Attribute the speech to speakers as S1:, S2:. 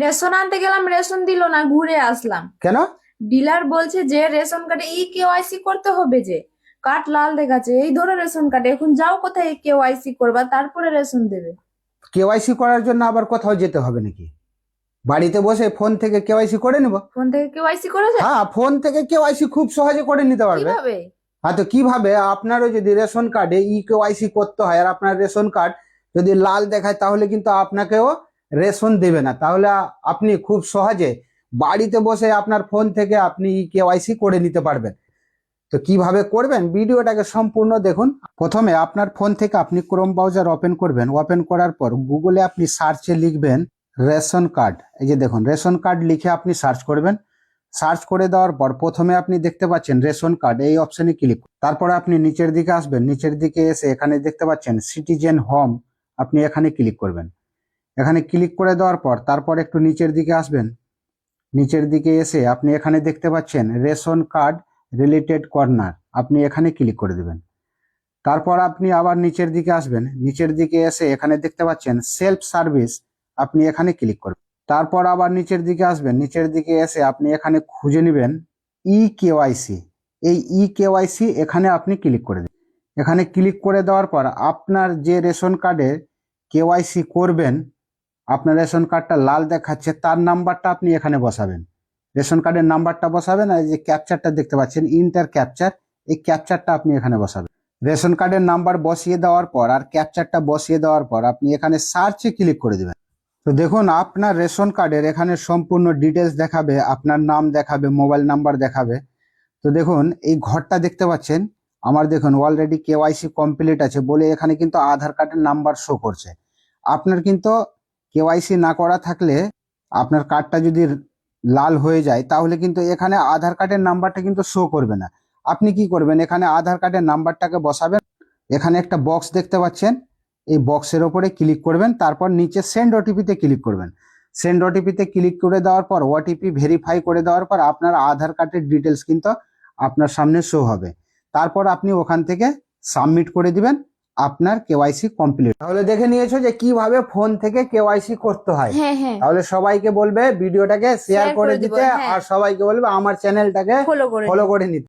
S1: Ration আনতে গেলাম, ration দিল না, ঘুরে আসলাম।
S2: কেন?
S1: ডিলার বলছে যে রেশন কার্ডে কেওয়াইসি করতে হবে, যে কার্ড লাল দেখাচ্ছে, এই ধরো রেশন কার্ড, এখন যাও কোথায় কেওয়াইসি করবা, তারপরে রেশন দেবে।
S2: কেওয়াইসি করার জন্য আবার কোথাও যেতে হবে নাকি? বাড়িতে বসে ফোন থেকে কেওয়াইসি করে নিব।
S1: ফোন থেকে কেওয়াইসি করা যায়?
S2: হ্যাঁ, ফোন থেকে কেওয়াইসি খুব সহজে করে নিতে পারবে।
S1: কিভাবে?
S2: হ্যাঁ, তো কিভাবে? আপনারও যদি রেশন কার্ডে কেওয়াইসি করতে হয় আর আপনার রেশন কার্ড যদি লাল দেখায়, তাহলে কিন্তু আপনাকেও রেশন দেবে না। তাহলে আপনি খুব সহজে বাড়িতে বসে আপনার ফোন থেকে আপনি কেওয়াইসি করে নিতে পারবেন। তো কিভাবে করবেন ভিডিওটাকে সম্পূর্ণ দেখুন। প্রথমে আপনার ফোন থেকে আপনি ক্রোম ব্রাউজার ওপেন করবেন। ওপেন করার পর গুগলে আপনি সার্চে লিখবেন রেশন কার্ড। এই যে দেখুন, রেশন কার্ড লিখে আপনি সার্চ করবেন। সার্চ করে দেওয়ার পর প্রথমে আপনি দেখতে পাচ্ছেন রেশন কার্ড, এই অপশনে ক্লিক। তারপরে আপনি নিচের দিকে আসবেন। নিচের দিকে এসে এখানে দেখতে পাচ্ছেন সিটিজেন হোম, আপনি এখানে ক্লিক করবেন। এখানে ক্লিক করে দেওয়ার পর তারপর একটু নিচের দিকে আসবেন। নিচের দিকে এসে আপনি এখানে দেখতে পাচ্ছেন রেশন কার্ড রিলেটেড কর্নার, আপনি এখানে ক্লিক করে দেবেন। তারপর আপনি আবার নিচের দিকে আসবেন। নিচের দিকে এসে এখানে দেখতে পাচ্ছেন সেলফ সার্ভিস, আপনি এখানে ক্লিক করবেন। তারপর আবার নিচের দিকে আসবেন। নিচের দিকে এসে আপনি এখানে খুঁজে নেবেন কেওয়াইসি। এই কেওয়াইসি এখানে আপনি ক্লিক করে দেবেন। এখানে ক্লিক করে দেওয়ার পর আপনার যে রেশন কার্ডে কেওয়াইসি করবেন, আপনার রেশন কার্ডটা লাল দেখাচ্ছে, তার নাম্বারটা আপনি এখানে বসাবেন। রেশন কার্ডের নাম্বারটা বসাবেন, আর এই যে ক্যাপচারটা দেখতে পাচ্ছেন ইন্টার ক্যাপচার, এই ক্যাপচারটা আপনি এখানে বসাবেন। রেশন কার্ডের নাম্বার বসিয়ে দেওয়ার পর আর ক্যাপচারটা বসিয়ে দেওয়ার পর আপনি এখানে সার্চে ক্লিক করে দেবেন। তো দেখুন, আপনার রেশন কার্ডের এখানে সম্পূর্ণ ডিটেলস দেখাবে, আপনার নাম দেখাবে, মোবাইল নাম্বার দেখাবে। তো দেখুন এই ঘরটা দেখতে পাচ্ছেন, আমার দেখুন অলরেডি কেওয়াইসি কমপ্লিট আছে বলে এখানে কিন্তু আধার কার্ডের নাম্বার শো করছে। আপনার কিন্তু কেওয়াইসি না করা থাকলে আপনার কার্ডটা যদি লাল হয়ে যায়, তাহলে কিন্তু এখানে আধার কার্ডের নাম্বারটা কিন্তু শো করবে না। আপনি কি করবেন, এখানে আধার কার্ডের নাম্বারটাকে বসাবেন। এখানে একটা বক্স দেখতে পাচ্ছেন, এই বক্সের ওপরে ক্লিক করবেন। তারপর নিচে সেন্ড ওটিপিতে ক্লিক করবেন। সেন্ড ওটিপিতে ক্লিক করে দেওয়ার পর ওটিপি ভেরিফাই করে দেওয়ার পর আপনার আধার কার্ডের ডিটেলস কিন্তু আপনার সামনে শো হবে। তারপর আপনি ওখান থেকে সাবমিট করে দিবেন, আপনার কেওয়াইসি কমপ্লিট। তাহলে দেখে নিয়েছো যে কিভাবে ফোন থেকে কেওয়াইসি করতে হয়।
S1: হ্যাঁ হ্যাঁ,
S2: তাহলে সবাইকে বলবে ভিডিওটাকে শেয়ার
S1: শেয়ার
S2: করে
S1: করে দিব,
S2: দিতে,
S1: হ্যাঁ।
S2: আর সবাইকে বলবে আমার চ্যানেলটাকে
S1: ফলো করে
S2: ফলো
S1: দিও।
S2: করে নিতে।